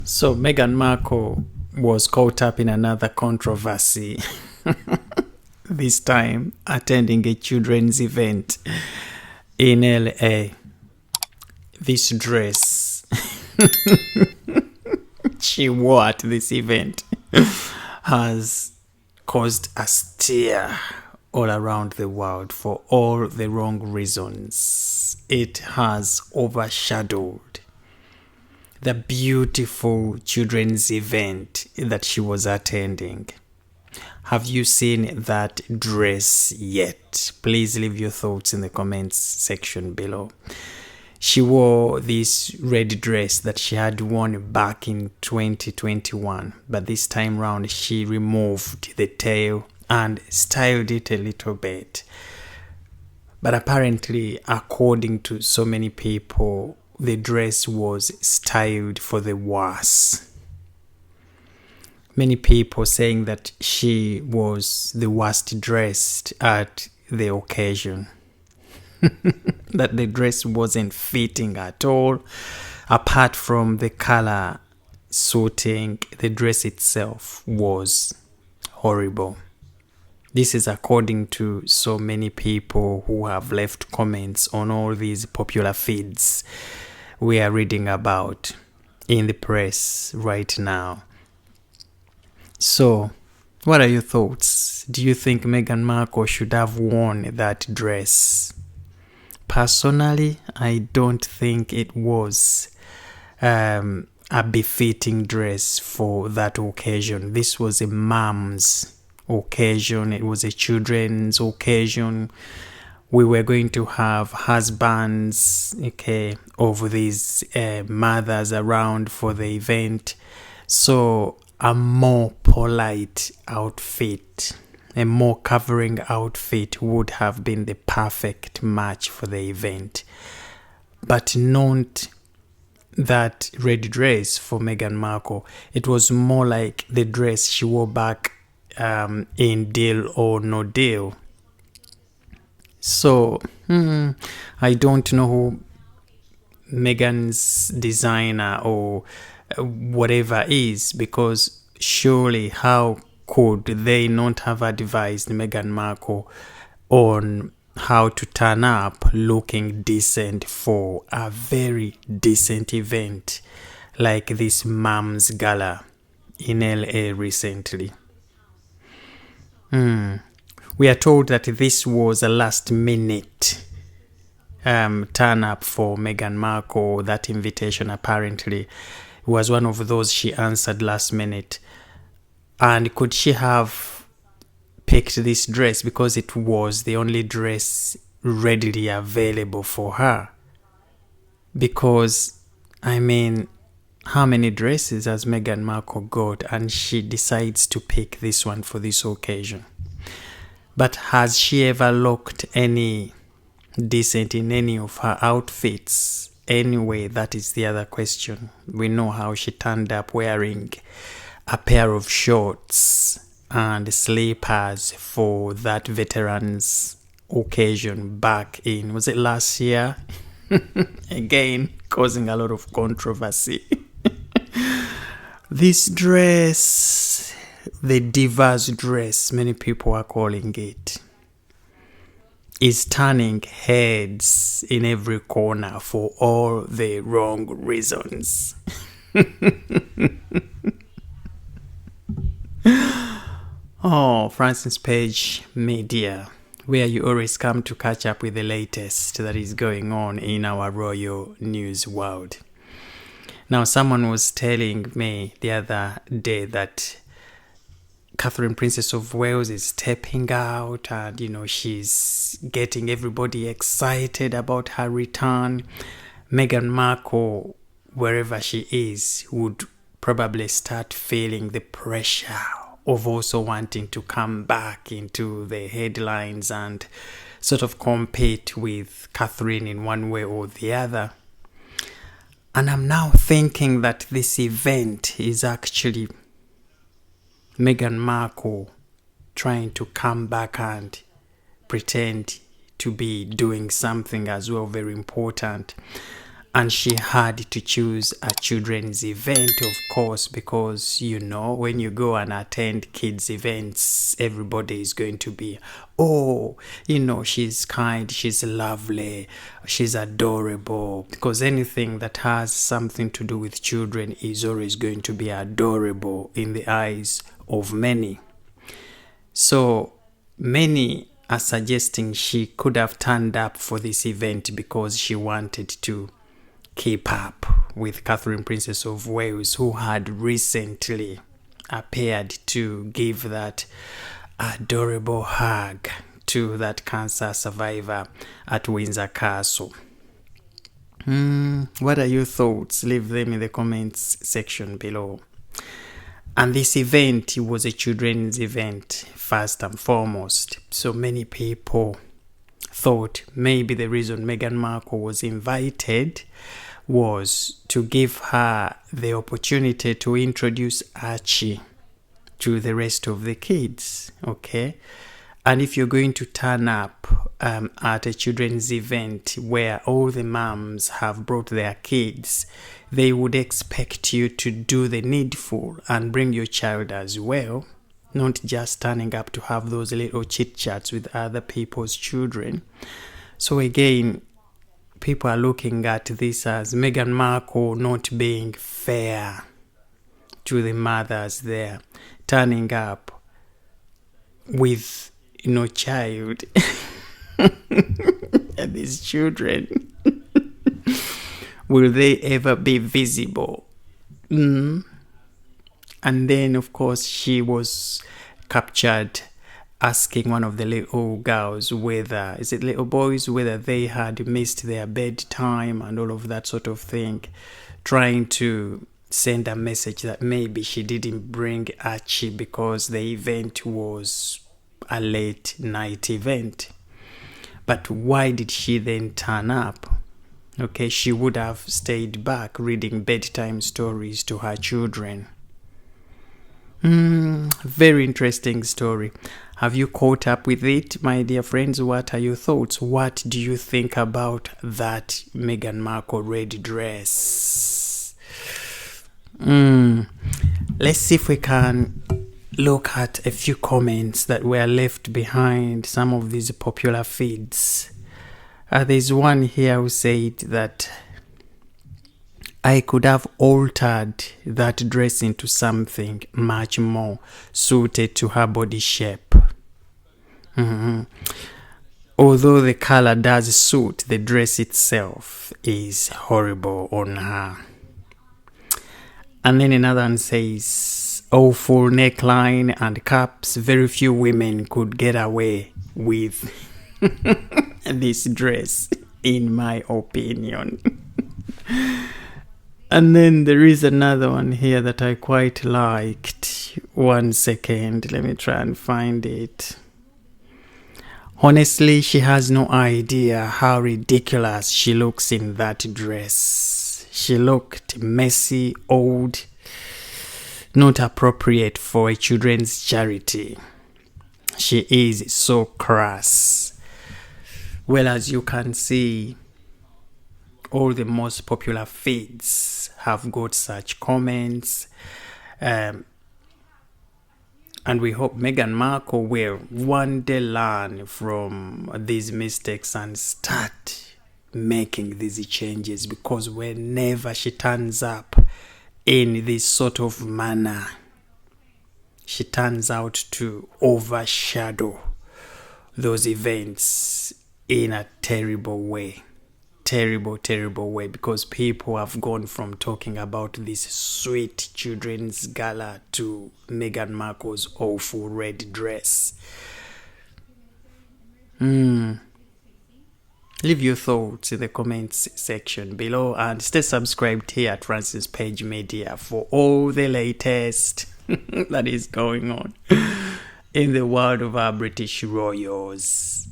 So Meghan Markle was caught up in another controversy, this time attending a children's event in LA. This dress she wore at this event has caused a stir all around the world for all the wrong reasons. It has overshadowed the beautiful children's event that she was attending. Have you seen that dress yet? Please leave your thoughts in the comments section below. She wore this red dress that she had worn back in 2021, but this time round she removed the tail and styled it a little bit. But apparently, according to so many people, the dress was styled for the worse. Many people saying that she was the worst dressed at the occasion. That the dress wasn't fitting at all. Apart from the color suiting, the dress itself was horrible. This is according to so many people who have left comments on all these popular feeds we are reading about in the press right now. So, what are your thoughts? Do you think Meghan Markle should have worn that dress? Personally, I don't think it was a befitting dress for that occasion. This was a mom's occasion. It was a children's occasion. We were going to have husbands, of these mothers around for the event. So a more polite outfit, a more covering outfit would have been the perfect match for the event. But not that red dress for Meghan Markle. It was more like the dress she wore back in Deal or No Deal. So, I don't know who Meghan's designer or whatever is, because surely how could they not have advised Meghan Markle on how to turn up looking decent for a very decent event like this mom's gala in LA recently? We are told that this was a last minute turn up for Meghan Markle. That invitation apparently was one of those she answered last minute. And could she have picked this dress because it was the only dress readily available for her? Because, I mean, how many dresses has Meghan Markle got, and she decides to pick this one for this occasion? But has she ever looked any decent in any of her outfits? Anyway, that is the other question. We know how she turned up wearing a pair of shorts and slippers for that veterans occasion back in, was it last year? Again, causing a lot of controversy. This dress, the diva's dress, many people are calling it, is turning heads in every corner for all the wrong reasons. Oh, Francis Page Media, where you always come to catch up with the latest that is going on in our royal news world. Now, someone was telling me the other day that Catherine, Princess of Wales, is stepping out and, she's getting everybody excited about her return. Meghan Markle, wherever she is, would probably start feeling the pressure of also wanting to come back into the headlines and sort of compete with Catherine in one way or the other. And I'm now thinking that this event is actually Meghan Markle trying to come back and pretend to be doing something as well very important. And she had to choose a children's event, of course, because, you know, when you go and attend kids' events, everybody is going to be, oh, you know, she's kind, she's lovely, she's adorable. Because anything that has something to do with children is always going to be adorable in the eyes of many. So many are suggesting she could have turned up for this event because she wanted to keep up with Catherine, Princess of Wales, who had recently appeared to give that adorable hug to that cancer survivor at Windsor Castle. What are your thoughts? Leave them in the comments section below. And this event was a children's event, first and foremost. So many people thought maybe the reason Meghan Markle was invited was to give her the opportunity to introduce Archie to the rest of the kids, okay? And if you're going to turn up at a children's event where all the moms have brought their kids, they would expect you to do the needful and bring your child as well, not just turning up to have those little chit-chats with other people's children. So again, people are looking at this as Meghan Markle not being fair to the mothers there, turning up with no child and these children. Will they ever be visible? And then, of course, she was captured asking one of the little girls whether, is it little boys, whether they had missed their bedtime and all of that sort of thing, trying to send a message that maybe she didn't bring Archie because the event was a late night event. But why did she then turn up? Okay, she would have stayed back reading bedtime stories to her children. Very interesting story. Have you caught up with it, my dear friends? What are your thoughts? What do you think about that Meghan Markle red dress? Let's see if we can look at a few comments that were left behind some of these popular feeds. There's one here who said that I could have altered that dress into something much more suited to her body shape. Although the color does suit, the dress itself is horrible on her. And then another one says, oh, full neckline and caps, very few women could get away with this dress, in my opinion. And then there is another one here that I quite liked. 1 second, let me try and find it. Honestly, she has no idea how ridiculous she looks in that dress. She looked messy, old, not appropriate for a children's charity. She is so crass. Well, as you can see, all the most popular feeds have got such comments. And we hope Meghan Markle will one day learn from these mistakes and start making these changes, because whenever she turns up in this sort of manner, she turns out to overshadow those events in a terrible way. Terrible way, because people have gone from talking about this sweet children's gala to Meghan Markle's awful red dress. Leave your thoughts in the comments section below and stay subscribed here at Francis Page Media for all the latest that is going on in the world of our British royals.